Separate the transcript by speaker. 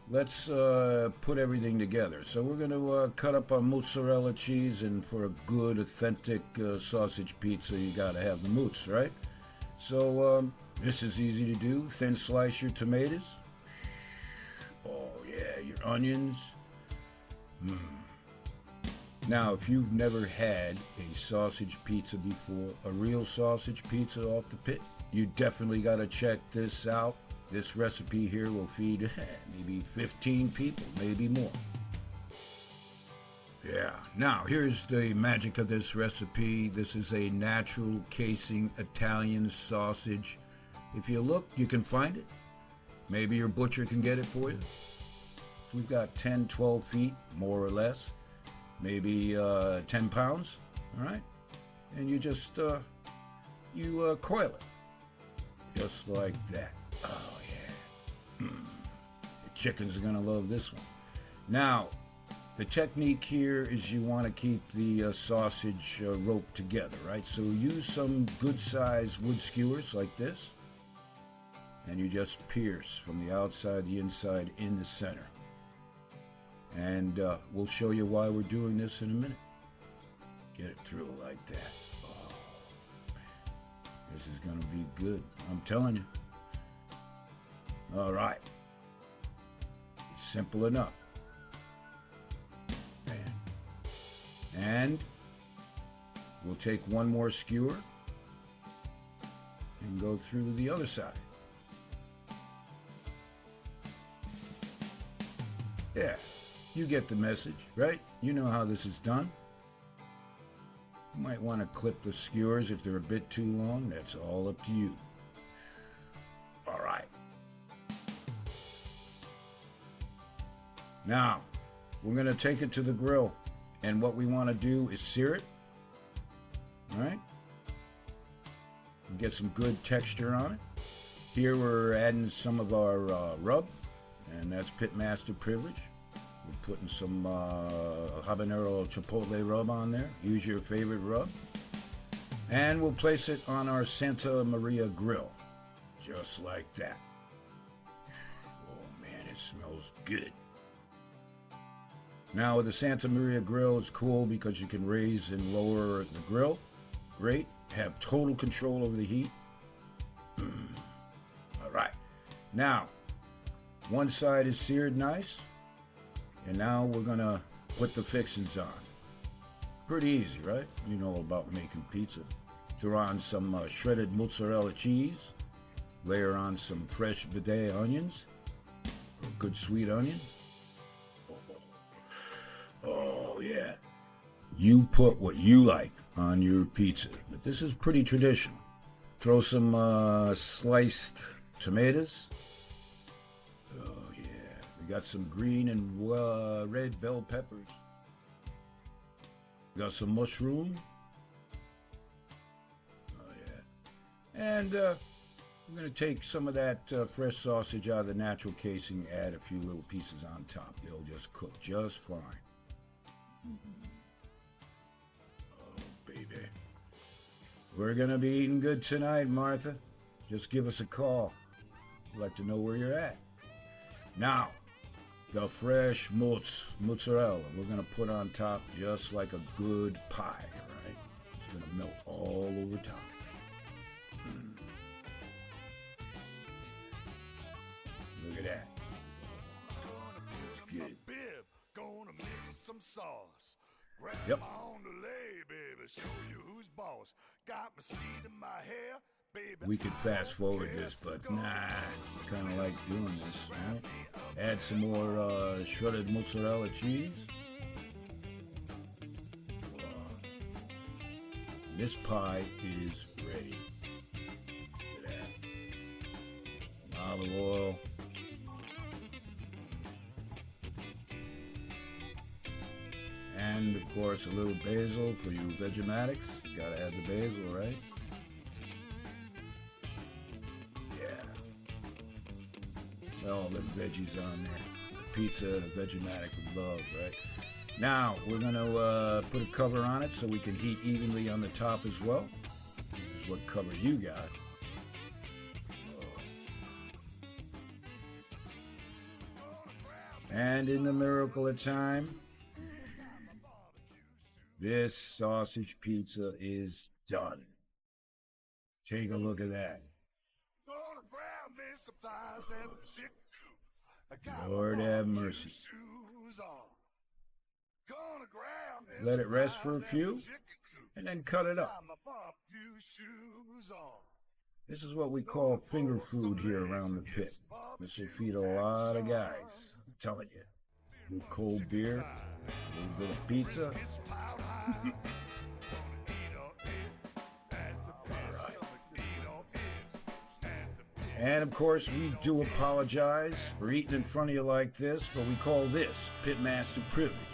Speaker 1: let's put everything together. So we're going to cut up our mozzarella cheese, and for a good, authentic sausage pizza, you got to have the mozz, right? So this is easy to do. Thin slice your tomatoes. Oh yeah, your onions. Mm. Now, if you've never had a sausage pizza before, a real sausage pizza off the pit, you definitely got to check this out. This recipe here will feed maybe 15 people, maybe more. Yeah, now here's the magic of this recipe. This is a natural casing Italian sausage. If you look, you can find it. Maybe your butcher can get it for you. We've got 10, 12 feet, more or less. Maybe 10 pounds, all right? And you just, coil it. Just like that. Oh, yeah. The chickens are going to love this one. Now, the technique here is you want to keep the sausage rope together, right? So use some good-sized wood skewers like this. And you just pierce from the outside, the inside, in the center. And we'll show you why we're doing this in a minute. Get it through like that. Oh, man. This is going to be good. I'm telling you. All right. Simple enough. Man. And we'll take one more skewer and go through the other side. Yeah. You get the message, right? You know how this is done. You might want to clip the skewers if they're a bit too long. That's all up to you. All right. Now, we're going to take it to the grill. And what we want to do is sear it. All right? Get some good texture on it. Here we're adding some of our rub. And that's Pitmaster Privilege. We're putting some habanero chipotle rub on there. Use your favorite rub. And we'll place it on our Santa Maria grill. Just like that. Oh man, it smells good. Now with the Santa Maria grill, it's cool because you can raise and lower the grill. Great. Have total control over the heat. All right. Now, one side is seared nice. And now we're going to put the fixings on. Pretty easy, right? You know about making pizza. Throw on some shredded mozzarella cheese. Layer on some fresh bidet onions. Or good sweet onion. Oh, yeah. You put what you like on your pizza. But this is pretty traditional. Throw some sliced tomatoes. We got some green and red bell peppers. We got some mushroom. Oh, yeah. And we're going to take some of that fresh sausage out of the natural casing, add a few little pieces on top. They'll just cook just fine. Oh, baby. We're going to be eating good tonight, Martha. Just give us a call. We'd like to know where you're at. Now, the fresh mozzarella we're going to put on top just like a good pie, right? It's going to melt all over top. Look at that. It's good. Gonna mix some sauce. Yep. On the lay, baby. Show you who's boss. Got mesquite in my hair. We could fast forward this, but nah, kind of like doing this, right? Add some more shredded mozzarella cheese. This pie is ready. Look at that. Olive oil. And, of course, a little basil for you Vegematics. You gotta have the basil, right? All the veggies on there. The pizza and a Vegematic would love, right? Now, we're going to put a cover on it so we can heat evenly on the top as well. Here's what cover you got. Oh. And in the miracle of time, this sausage pizza is done. Take a look at that. Lord have mercy. Let it rest for a few, and then cut it up. This is what we call finger food here around the pit. This will feed a lot of guys, I'm telling you. A little cold beer, a little bit of pizza. And of course, we do apologize for eating in front of you like this, but we call this Pitmaster privilege.